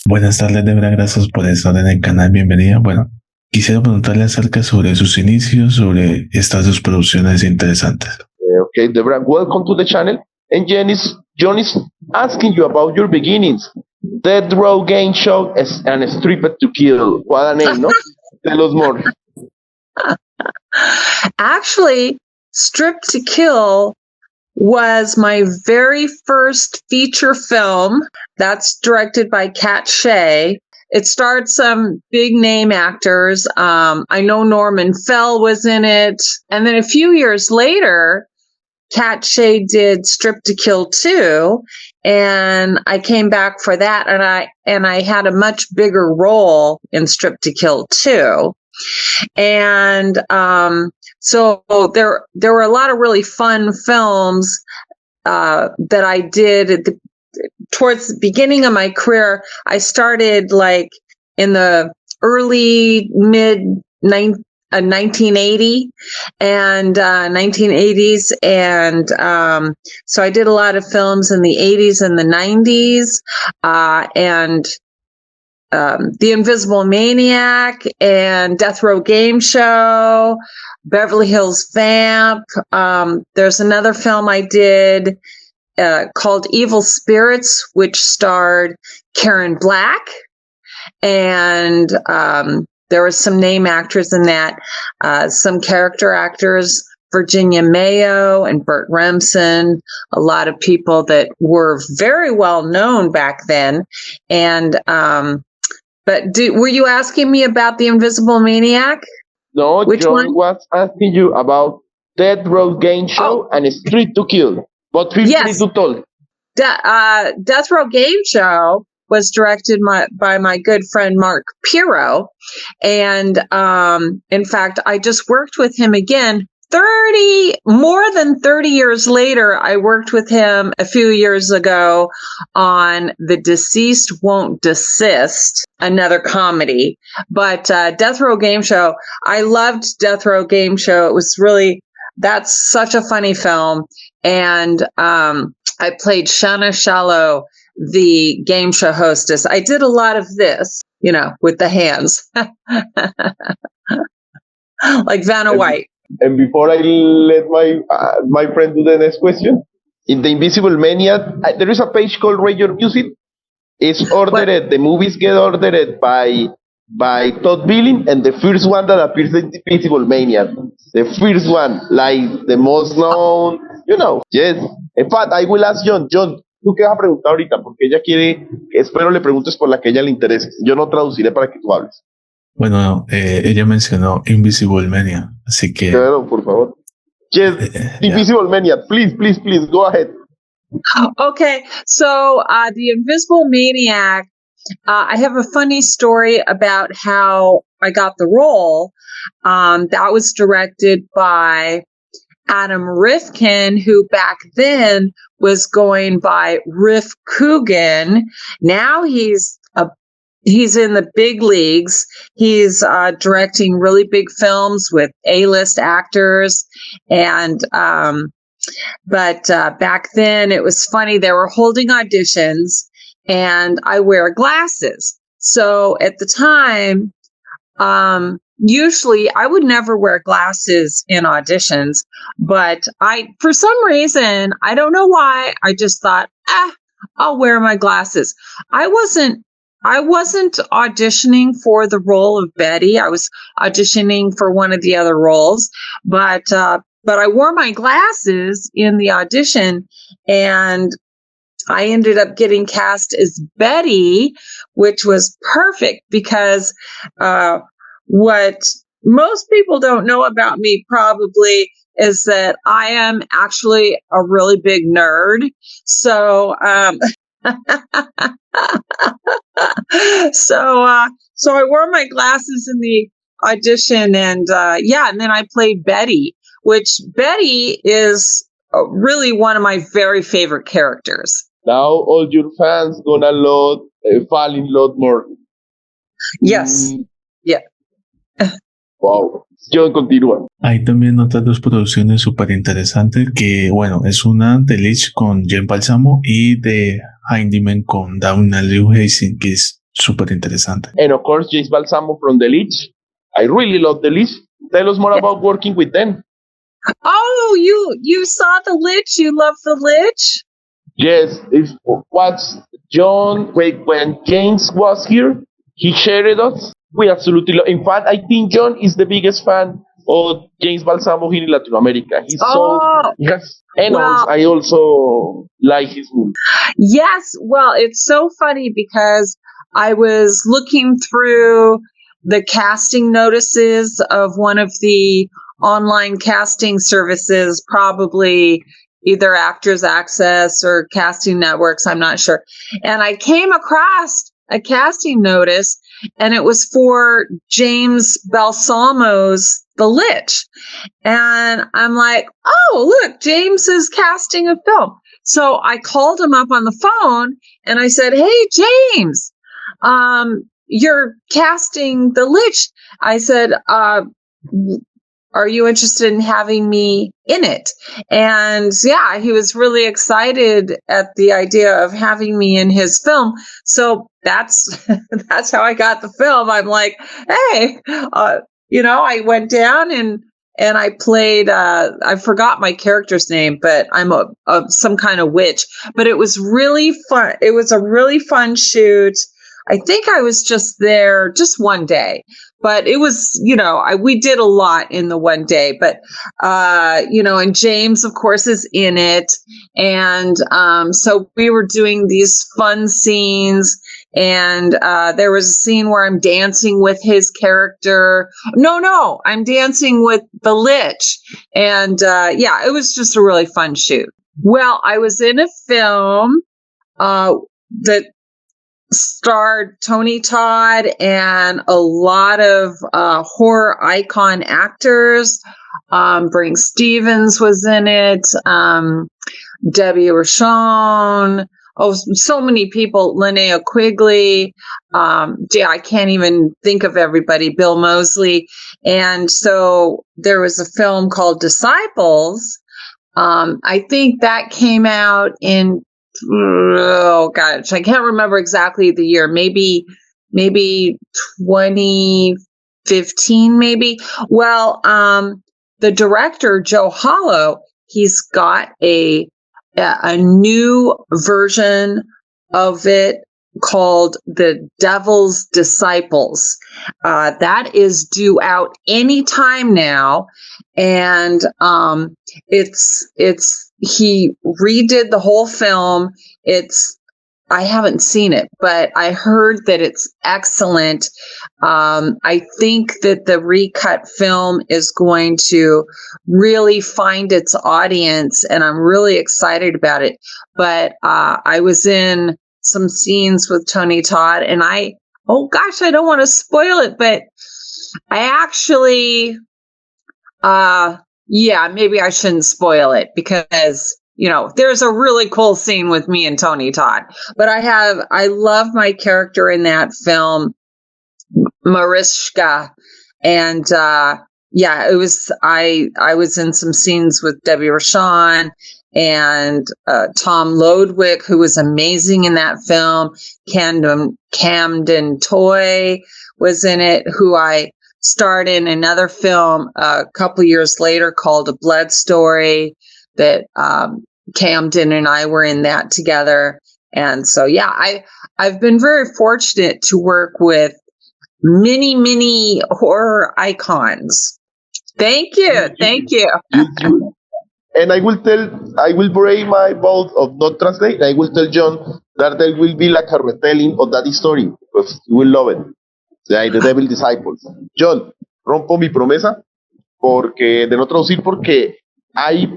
Buenas tardes, Debra, gracias por estar en el canal, bienvenida. Bueno, quisiera preguntarle acerca sobre sus inicios, sobre estas dos producciones interesantes. Okay, Debra, welcome to the channel. And Jhon is asking you about your beginnings. Death Row Game Show and Stripped to Kill. What a name, no? Tell us more. Actually, Stripped to Kill was my very first feature film. That's directed by Kat Shea. It starred some big name actors. I know Norman Fell was in it. And then a few years later, Kat Shea did Stripped to Kill 2, and I came back for that, and I had a much bigger role in Stripped to Kill 2. And so there were a lot of really fun films that I did towards the beginning of my career. I started like in the early mid 1980 and 1980s, and so I did a lot of films in the 80s and the 90s, and The Invisible Maniac and Death Row Game Show, Beverly Hills Vamp. There's another film I did called Evil Spirits, which starred Karen Black, and there were some name actors in that, some character actors, Virginia Mayo and Burt Remsen, a lot of people that were very well known back then. And but were you asking me about The Invisible Maniac? No, Which Jhon one? was asking you about Death Row Game Show and Street to Kill. But feel free to tell. Death Row Game Show was directed by my good friend Mark Pirro, and in fact, I just worked with him again. More than 30 years later, I worked with him a few years ago on The Deceased Won't Desist, another comedy. But Death Row Game Show, I loved Death Row Game Show. It was that's such a funny film. And I played Shana Shallow, the game show hostess. I did a lot of this, with the hands, like Vanna White. And before I let my friend do the next question, in The Invisible Maniac, there is a page called Rate Your Music. It's ordered. The movies get ordered by Todd Billing, and the first one that appears in The Invisible Maniac, the first one, like the most known, Yes. In fact, I will ask Jhon, ¿tú qué vas a preguntar ahorita? Porque ella quiere, espero le preguntes por la que a ella le interese. Yo no traduciré para que tú hables. Bueno, ella mencionó Invisible Mania, así que... Claro, por favor. Yes, Invisible Maniac, please, go ahead. Okay, so The Invisible Maniac, I have a funny story about how I got the role. That was directed by Adam Rifkin, who back then was going by Riff Coogan. Now he's in the big leagues. He's directing really big films with A-list actors. And but back then it was funny. They were holding auditions, and I wear glasses. So at the time, usually I would never wear glasses in auditions, but for some reason, I don't know why, I just thought, I'll wear my glasses. I wasn't auditioning for the role of Betty. I was auditioning for one of the other roles, but I wore my glasses in the audition, and I ended up getting cast as Betty, which was perfect because what most people don't know about me probably is that I am actually a really big nerd. So so I wore my glasses in the audition, and and then I played Betty, which Betty is really one of my very favorite characters. Now all your fans gonna fall in love more. Yes. Yeah. Wow. Jhon, continúa. Hay también otras dos producciones súper interesantes que, bueno, es una de Lich con Jen Balsamo y de Handyman con Daniel Hastings, que es Súper interesante. And of course, James Balsamo from The Lich. I really love The Lich. Tell us more about working with them. Oh, you saw The Lich? You love The Lich? Yes, it was Jhon. When James was here, he shared it us. We absolutely love. In fact, I think Jhon is the biggest fan of James Balsamo here in Latin America. He's yes, and well, I also like his movie. Yes, well, it's so funny because I was looking through the casting notices of one of the online casting services, probably either Actors Access or Casting Networks, I'm not sure. And I came across a casting notice, and it was for James Balsamo's The Lich. And I'm like, oh, look, James is casting a film. So I called him up on the phone and I said, hey, James, you're casting The Lich. I said, are you interested in having me in it? And yeah, he was really excited at the idea of having me in his film. So that's how I got the film. I'm like, hey, I went down and I played, I forgot my character's name, but I'm some kind of witch. But it was really fun. It was a really fun shoot. I think I was just there just one day, but it was, we did a lot in the one day, but, and James, of course, is in it. And so we were doing these fun scenes. And there was a scene where I'm dancing with his character. No, I'm dancing with the Lich. And it was just a really fun shoot. Well, I was in a film that starred Tony Todd and a lot of horror icon actors. Bring Stevens was in it. Debbie Rochon. Oh, so many people. Linnea Quigley. I can't even think of everybody. Bill Moseley. And so there was a film called Disciples. I think that came out in, oh gosh, I can't remember exactly the year. Maybe 2015, maybe. Well, the director, Joe Hollow, he's got a new version of it called The Devil's Disciples. That is due out anytime now. And he redid the whole film. I haven't seen it, but I heard that it's excellent. I think that the recut film is going to really find its audience, and I'm really excited about it. But I was in some scenes with Tony Todd, and I don't want to spoil it, but I actually, maybe I shouldn't spoil it because there's a really cool scene with me and Tony Todd. But I love my character in that film, Mariska. And it was, I was in some scenes with Debbie Rochon and Tom Lodwick, who was amazing in that film. Camden Toy was in it, who I starred in another film a couple years later called A Blood Story, that Camden and I were in that together. And so, I've been very fortunate to work with many, many horror icons. Thank you. And I will break my vow of not translate. I will tell Jhon that there will be like a retelling of that story because you will love it. Like The Devil Disciples. Jhon, rompo mi promesa de no traducir porque hay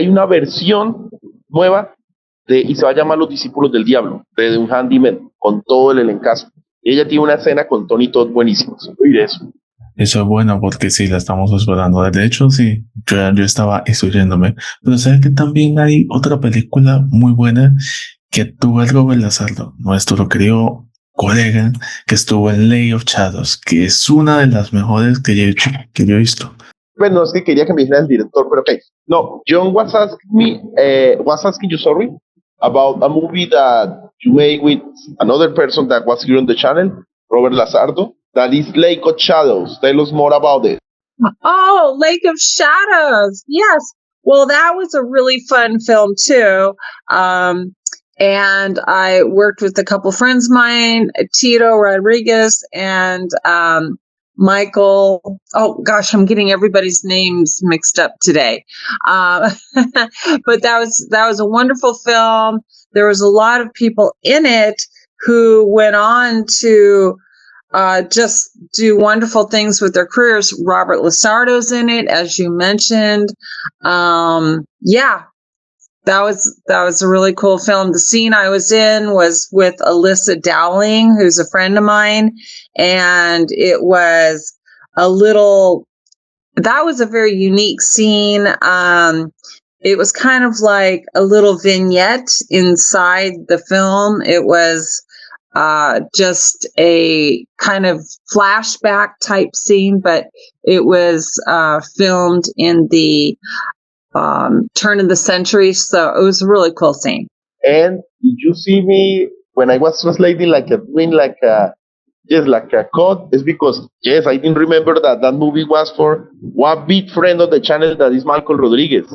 una versión nueva y se va a llamar Los Discípulos del Diablo, de un handyman con todo el elencazo. Y ella tiene una escena con Tony Todd buenísimos. Oír eso. Eso es bueno porque sí, la estamos esperando. De hecho, sí, yo estaba instruyéndome. Pero sabes que también hay otra película muy buena que tuvo el Robert Lazardo, nuestro querido colega, que estuvo en Lay of Shadows, que es una de las mejores que yo he visto. Bueno, es que quería que me dijera el director, pero ok. No, Jhon was asking you, sorry, about a movie that you made with another person that was here on the channel, Robert Lazardo. That is Lake of Shadows. Tell us more about it. Oh, Lake of Shadows. Yes. Well, that was a really fun film too. And I worked with a couple friends of mine, Tito Rodriguez and Michael. Oh gosh, I'm getting everybody's names mixed up today. Uh, but that was a wonderful film. There was a lot of people in it who went on to just do wonderful things with their careers. Robert Lasardo's in it, as you mentioned. Yeah, that was a really cool film. The scene I was in was with Alyssa Dowling, who's a friend of mine, and it was that was a very unique scene. It was kind of like a little vignette inside the film. It was just a kind of flashback type scene, but it was filmed in the turn of the century, so it was a really cool scene. And did you see me when I was translating like a code? It's because yes, I didn't remember that movie was for one big friend of the channel that is Michael Rodriguez.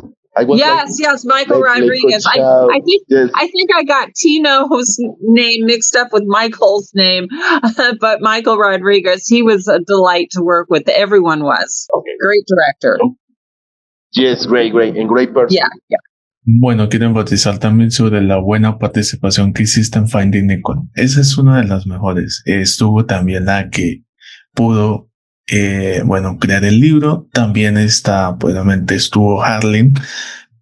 Yes, Michael Rodriguez. I think I got Tino's name mixed up with Michael's name, but Michael Rodriguez, he was a delight to work with. Everyone was. Okay. Great director. Yes, great, and great person. Yeah. Bueno, quiero enfatizar también sobre la buena participación que hiciste en Finding Nicole. Esa es una de las mejores. Estuvo también la que pudo, crear el libro. También está, obviamente, estuvo Harlan.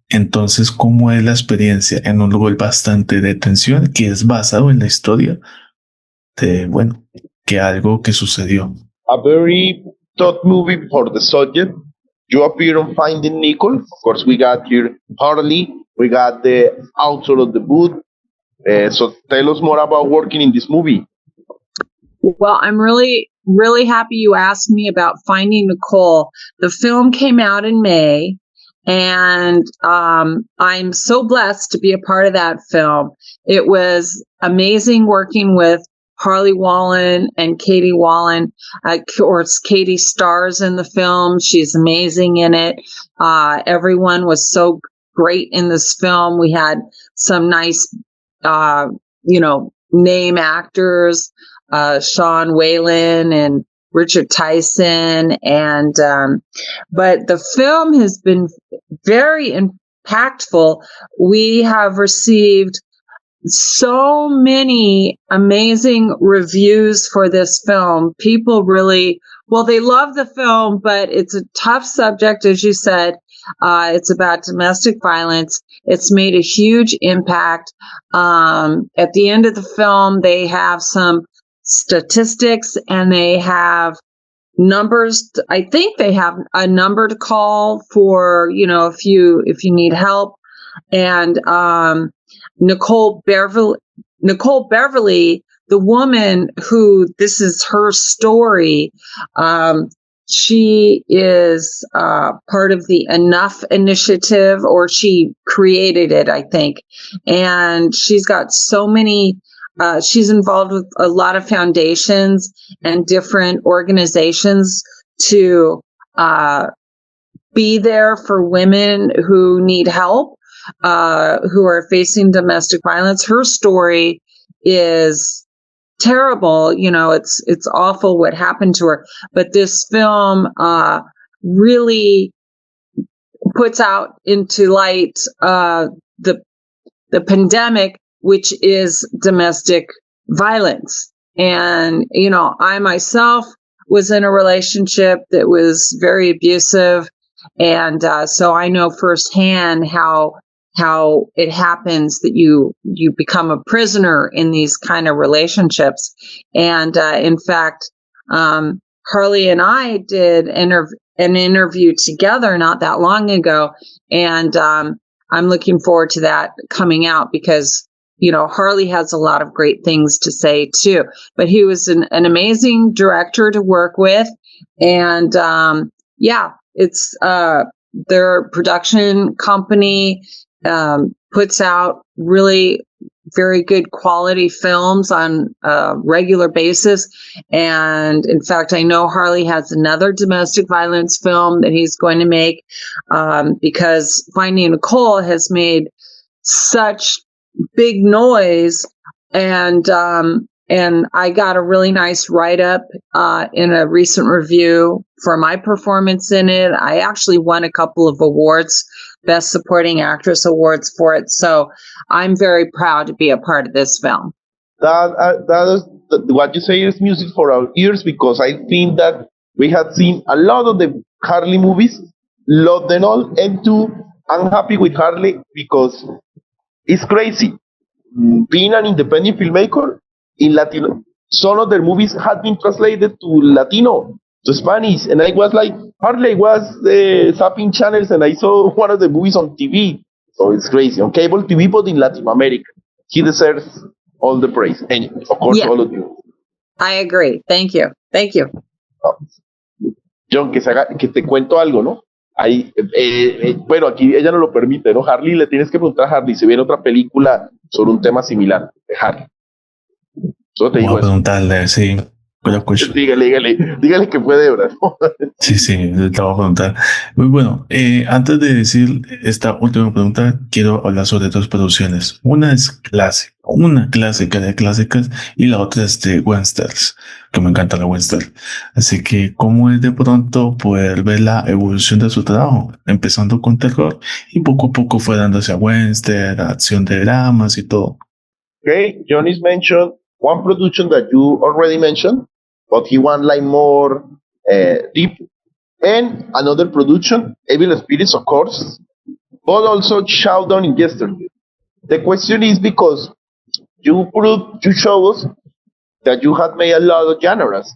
Entonces, ¿cómo es la experiencia en un lugar bastante de tensión que es basado en la historia de, que algo que sucedió? A very tough movie for the subject. You appear on Finding Nicole. Of course, we got here Harley. We got the author of the book. So tell us more about working in this movie. Well, I'm really, really happy you asked me about Finding Nicole. The film came out in May, and I'm so blessed to be a part of that film. It was amazing working with Harley Wallen and Katie Wallen. Of course, Katie stars in the film. She's amazing in it. Everyone was so great in this film. We had some nice, name actors, Sean Whalen and Richard Tyson. And, but the film has been very impactful. We have received so many amazing reviews for this film. People really, they love the film, but it's a tough subject, as you said. It's about domestic violence. It's made a huge impact. At the end of the film, they have some statistics and they have numbers. I think they have a number to call for, if you need help. And, Nicole Beverly, the woman who this is her story, she is part of the Enough initiative, or she created it, I think. And she's got so many, she's involved with a lot of foundations and different organizations to be there for women who need help. Who are facing domestic violence. Her story is terrible. It's awful what happened to her. But this film really puts out into light the pandemic, which is domestic violence. And I myself was in a relationship that was very abusive, and so I know firsthand how it happens that you become a prisoner in these kind of relationships. And in fact, Harley and I did an interview together not that long ago, and I'm looking forward to that coming out because Harley has a lot of great things to say too. But he was an amazing director to work with, and it's their production company puts out really very good quality films on a regular basis. And in fact, I know Harley has another domestic violence film that he's going to make, because Finding Nicole has made such big noise. And I got a really nice write-up in a recent review for my performance in it. I actually won a couple of awards, Best Supporting Actress awards for it. So I'm very proud to be a part of this film. That is what you say is music for our ears, because I think that we have seen a lot of the Harley movies, love them all, and two, I'm happy with Harley because it's crazy. Being an independent filmmaker in Latino, some of their movies had been translated to Latino, to Spanish, and I was like, Harley was zapping channels, and I saw one of the movies on TV. So it's crazy on cable TV, but in Latin America, he deserves all the praise, and of course, all of you. I agree. Thank you. Thank you. Jhon, que te cuento algo, ¿no? Ahí, bueno, aquí ella no lo permite, ¿no? Harley, le tienes que preguntar a Harley si viene otra película sobre un tema similar de Harley. Solo te digo eso. Preguntarle, sí. Dígale que fue Debra, ¿no? Sí, le te voy a preguntar. Muy bueno, antes de decir esta última pregunta, quiero hablar sobre dos producciones. Una es clásica, una clásica de clásicas, y la otra es de westerns, que me encanta la western. Así que, ¿cómo es de pronto poder ver la evolución de su trabajo? Empezando con terror y poco a poco fue dándose a western, a acción de dramas y todo. Okay, Jhon is mentioned one production that you already mentioned, but he want like more deep, and another production, Evil Spirits, of course, but also Showdown in Yesterday. The question is because you show us that you have made a lot of genres: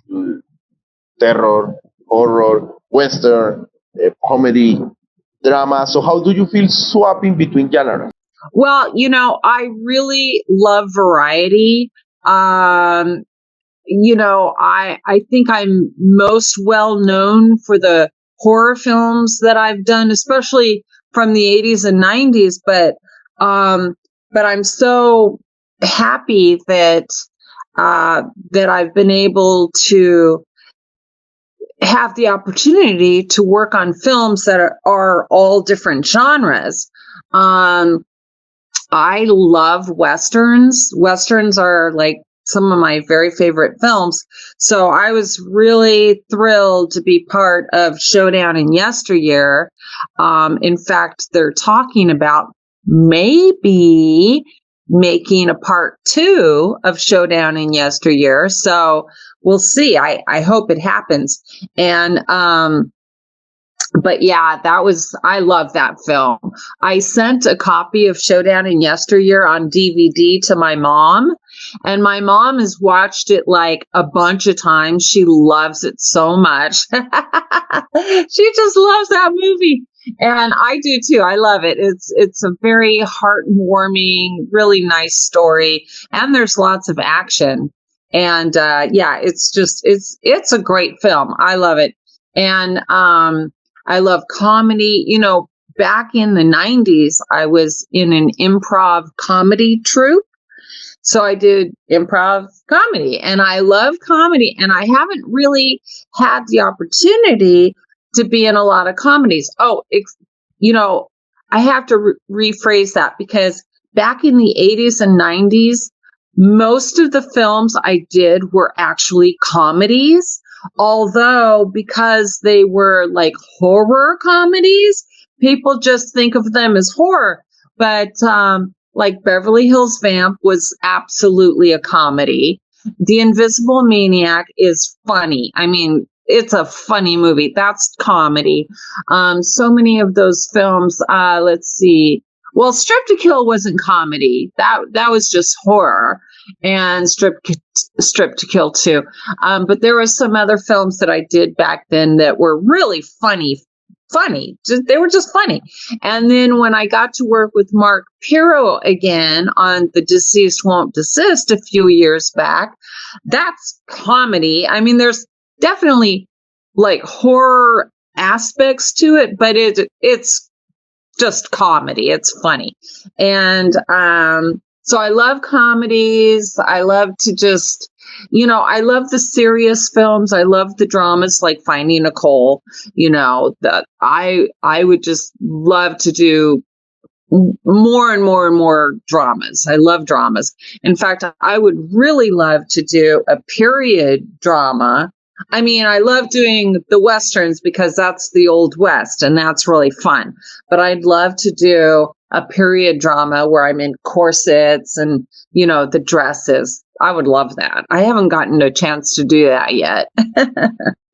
terror, horror, western, comedy, drama. So how do you feel swapping between genres? Well, I really love variety. I think I'm most well known for the horror films that I've done, especially from the 80s and 90s. But I'm so happy that I've been able to have the opportunity to work on films that are all different genres. I love westerns. Westerns are like some of my very favorite films. So I was really thrilled to be part of Showdown in Yesteryear. In fact, they're talking about maybe making a part 2 of Showdown in Yesteryear. So we'll see. I hope it happens. And, but yeah, I love that film. I sent a copy of Showdown in Yesteryear on DVD to my mom, and my mom has watched it like a bunch of times. She loves it so much. She just loves that movie. And I do too. I love it. It's a very heartwarming, really nice story. And there's lots of action. And it's a great film. I love it. And I love comedy. Back in the 90s, I was in an improv comedy troupe. So I did improv comedy, and I love comedy, and I haven't really had the opportunity to be in a lot of comedies. I have to rephrase that, because back in the 80s and 90s, most of the films I did were actually comedies. Although, because they were like horror comedies, people just think of them as horror. But like Beverly Hills Vamp was absolutely a comedy. The Invisible Maniac is funny. I mean, it's a funny movie. That's comedy. So many of those films, let's see. Well, Strip to Kill wasn't comedy. That was just horror. And Strip to Kill too. But there were some other films that I did back then that were really funny. They were just funny. And then when I got to work with Mark Pirro again on The Deceased Won't Desist a few years back, that's comedy. I mean, there's definitely like horror aspects to it, but it's just comedy. It's funny. And so I love comedies. I love to just, I love the serious films. I love the dramas like Finding Nicole, that I would just love to do more and more and more dramas. I love dramas. In fact, I would really love to do a period drama. I mean, I love doing the Westerns because that's the Old West and that's really fun. But I'd love to do a period drama where I'm in corsets and, the dresses. I would love that. I haven't gotten a chance to do that yet.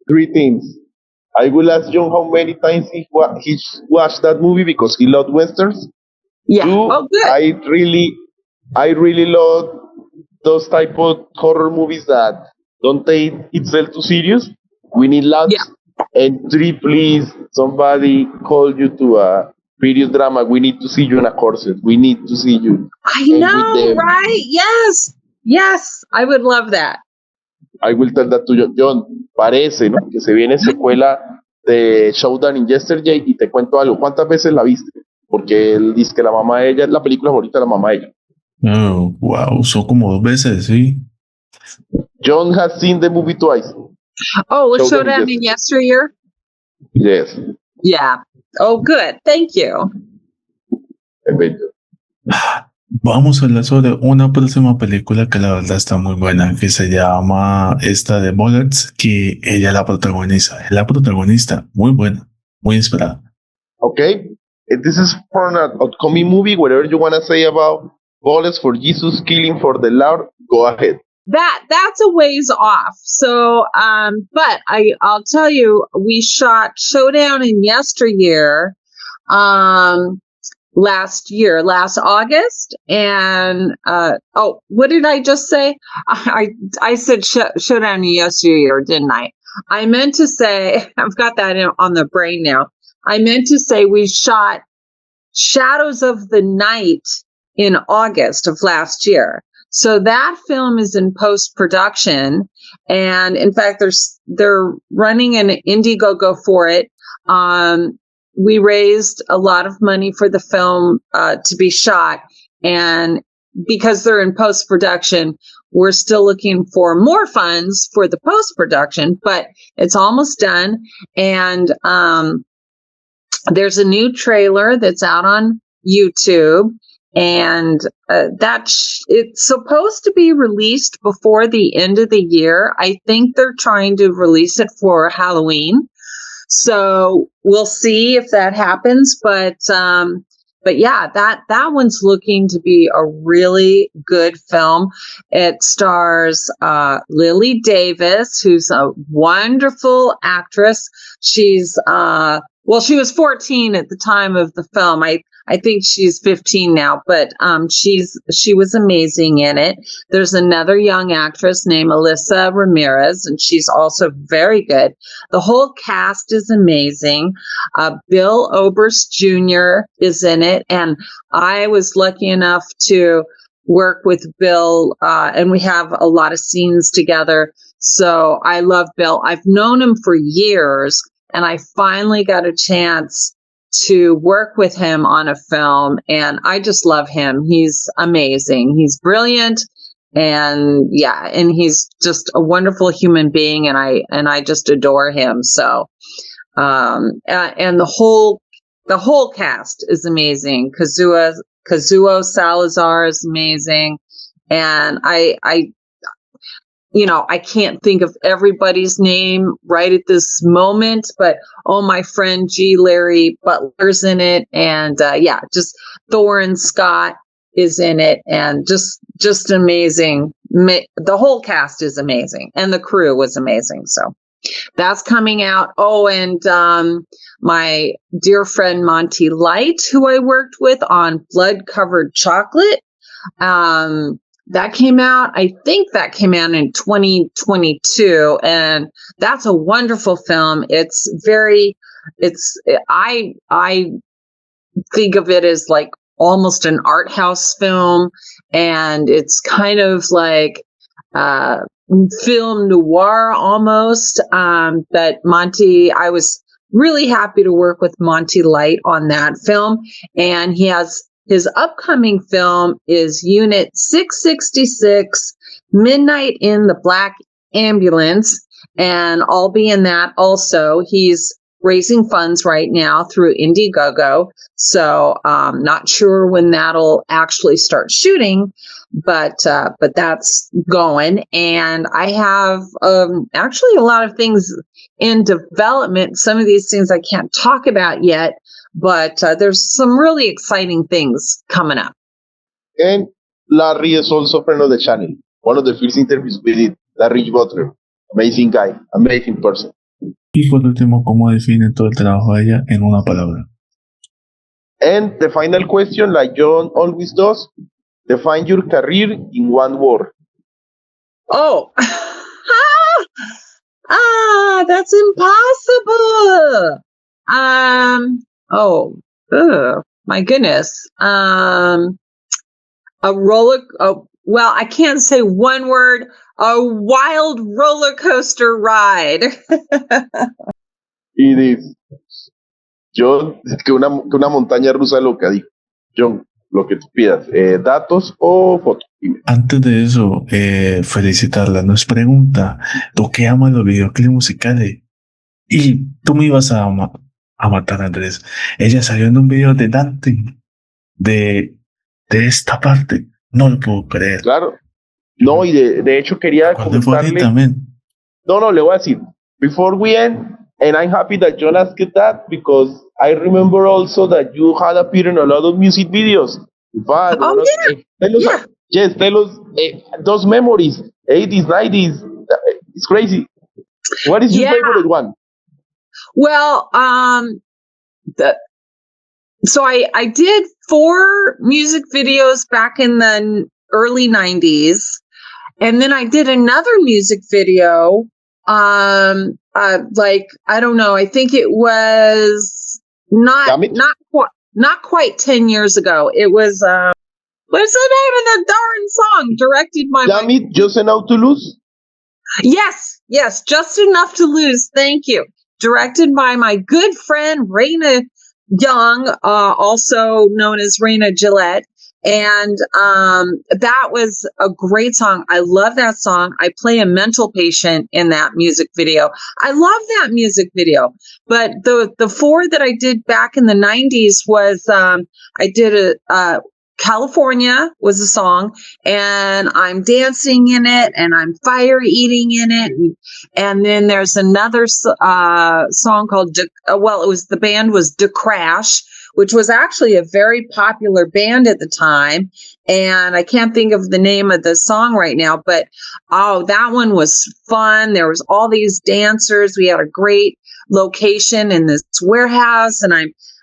3 things. I will ask Jhon how many times he watched that movie because he loved westerns. Yeah. 2, Oh, good. I really love those type of horror movies that don't take itself too serious. We need laughs. Yeah. And 3, please, somebody call you to a period drama. We need to see you in a corset. We need to see you. I know, right? Yes. Yes. I would love that. I will tell that to Jhon. Parece, ¿no? Que se viene secuela de Showdown in Yesterday y te cuento algo. ¿Cuántas veces la viste? Porque él dice que la mamá de ella es la película favorita de la mamá de ella. Oh, wow, son como 2 veces, sí. Jhon has seen the movie twice. Oh, Showdown in Yesteryear? Yes. Yeah. Oh, good. Thank you. Vamos a hablar sobre una próxima película que la verdad está muy buena, que se llama esta de Bullets, que ella la protagoniza. Es la protagonista, muy buena, muy inspirada. Okay. This is for an upcoming movie. Whatever you want to say about Bullets for Jesus, Killing for the Lord, go ahead. That's a ways off. So, but I'll tell you, we shot Showdown in Yesteryear, last August. And, what did I just say? I said Showdown in Yesteryear, didn't I? I meant to say, I've got that on the brain now. I meant to say we shot Shadows of the Night in August of last year. So that film is in post-production. And in fact, they're running an Indiegogo for it. We raised a lot of money for the film to be shot. And because they're in post-production, we're still looking for more funds for the post-production, but it's almost done. And there's a new trailer that's out on YouTube. And it's supposed to be released before the end of the year. I think they're trying to release it for Halloween. So we'll see if that happens. But yeah, that one's looking to be a really good film. It stars Lily Davis, who's a wonderful actress. She's she was 14 at the time of the film. I think she's 15 now, but she was amazing in it. There's another young actress named Alyssa Ramirez, and she's also very good. The whole cast is amazing. Bill Oberst Jr. is in it, and I was lucky enough to work with Bill, and we have a lot of scenes together. So I love Bill. I've known him for years, and I finally got a chance to work with him on a film, and I just love him. He's amazing. He's brilliant, and he's just a wonderful human being, and I just adore him. So, and the whole cast is amazing. Kazuo Salazar is amazing, and I can't think of everybody's name right at this moment, but my friend G. Larry Butler's in it. And, just Thorin Scott is in it, and just amazing. The whole cast is amazing, and the crew was amazing. So that's coming out. Oh, and, my dear friend Monty Light, who I worked with on Blood Covered Chocolate, that came out, I think that came out in 2022, and that's a wonderful film. I think of it as like almost an art house film, and it's kind of like film noir almost. But Monty, I was really happy to work with Monty Light on that film. And he has his upcoming film is Unit 666, Midnight in the Black Ambulance. And I'll be in that also. He's raising funds right now through Indiegogo. So not sure when that'll actually start shooting, but that's going. And I have actually a lot of things in development. Some of these things I can't talk about yet, but there's some really exciting things coming up. And Larry is also friend of the channel. One of the first interviews we did, Larry Butler. Amazing guy, amazing person. Y por último, ¿cómo define todo el trabajo de ella en una palabra? And the final question, like Jhon always does, define your career in one word. Oh, that's impossible. My goodness. Well, I can't say one word. A wild roller coaster ride. It is. Jhon, que una montaña rusa loca, dijo. Jhon, lo que tú pidas, datos o fotos. Antes de eso, felicitarla. Nos pregunta, ¿tú qué amas los videoclips musicales? Y tú me ibas a matar, Andrés. Ella salió en un video de Dante de esta parte. No lo puedo creer. Claro. No, y de hecho quería comentarle. No, le voy a decir. Before we end, and I'm happy that Jhon asked that because I remember also that you had appeared in a lot of music videos. But, tell us those memories, 80s, 90s. It's crazy. What is your favorite one? Well, so I did 4 music videos back in the early 90s. And then I did another music video, I don't know, I think it was not quite 10 years ago. It was, what's the name of the darn song? Directed by Just Enough to Lose? Yes, Just Enough to Lose. Thank you. Directed by my good friend, Raina Young, also known as Raina Gillette. And that was a great song. I love that song. I play a mental patient in that music video. I love that music video. But the 4 that I did back in the 90s was I did California was a song, and I'm dancing in it, and I'm fire eating in it, and then there's another song called the band was De Crash, which was actually a very popular band at the time, and I can't think of the name of the song right now, but that one was fun. There was all these dancers. We had a great location in this warehouse, and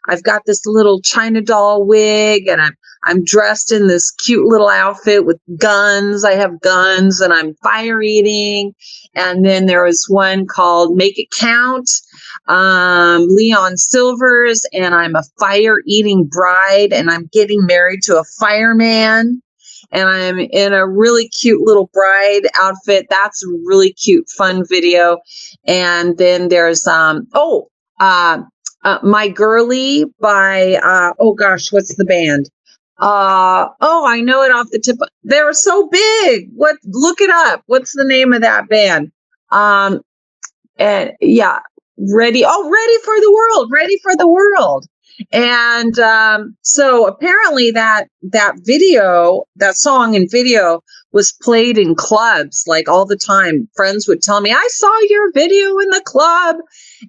I've got this little China doll wig, and I'm dressed in this cute little outfit with guns. I have guns, and I'm fire eating. And then there was one called Make It Count, Leon Silvers, and I'm a fire eating bride, and I'm getting married to a fireman, and I'm in a really cute little bride outfit. That's a really cute, fun video. And then there's My Girlie by what's the band? I know it off the tip. They're so big. Look it up. What's the name of that band? Ready for the World. And so apparently that video, that song and video was played in clubs like all the time. Friends would tell me, I saw your video in the club.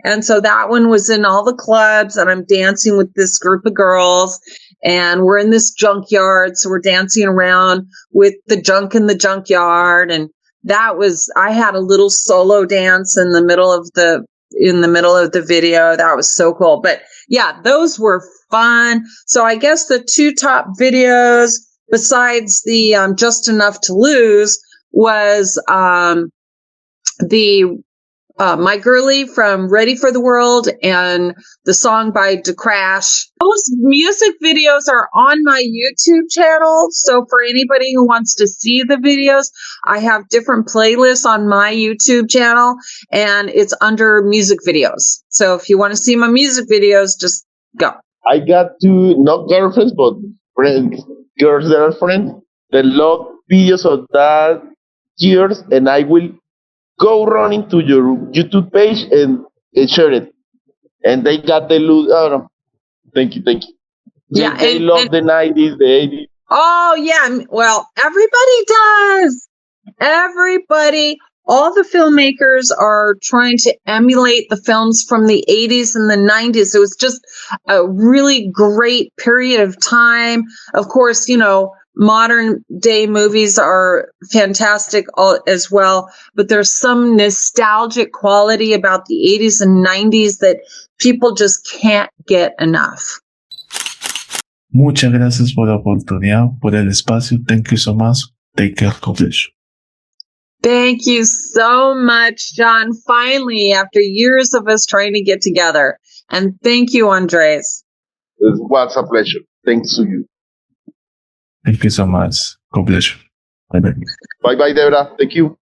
And so that one was in all the clubs, and I'm dancing with this group of girls, and we're in this junkyard. So we're dancing around with the junk in the junkyard. And I had a little solo dance in the middle of the video. That was so cool. But yeah, those were fun. So I guess the 2 top videos besides the Just Enough to Lose was the My Girlie from Ready for the World and the song by DeCrash. Those music videos are on my YouTube channel. So for anybody who wants to see the videos, I have different playlists on my YouTube channel and it's under music videos. So if you want to see my music videos, just go. I got two, not girlfriends, but friends, girls that are friends, that love videos of that years, and I will go running to your YouTube page and share it. And they got the loot. Oh, no. Thank you. Yeah, They love the 90s, the 80s. Oh, yeah. Well, everybody does. Everybody, all the filmmakers are trying to emulate the films from the 80s and the 90s. It was just a really great period of time. Of course, modern day movies are fantastic as well, but there's some nostalgic quality about the 80s and 90s that people just can't get enough. Muchas gracias por la oportunidad, por el espacio. Thank you so much. Take care. God bless you. Thank you so much, Jhon. Finally, after years of us trying to get together. And thank you, Andres. It was a pleasure. Thanks to you. Thank you so much. God bless you. Bye-bye. Bye-bye, Debra. Thank you.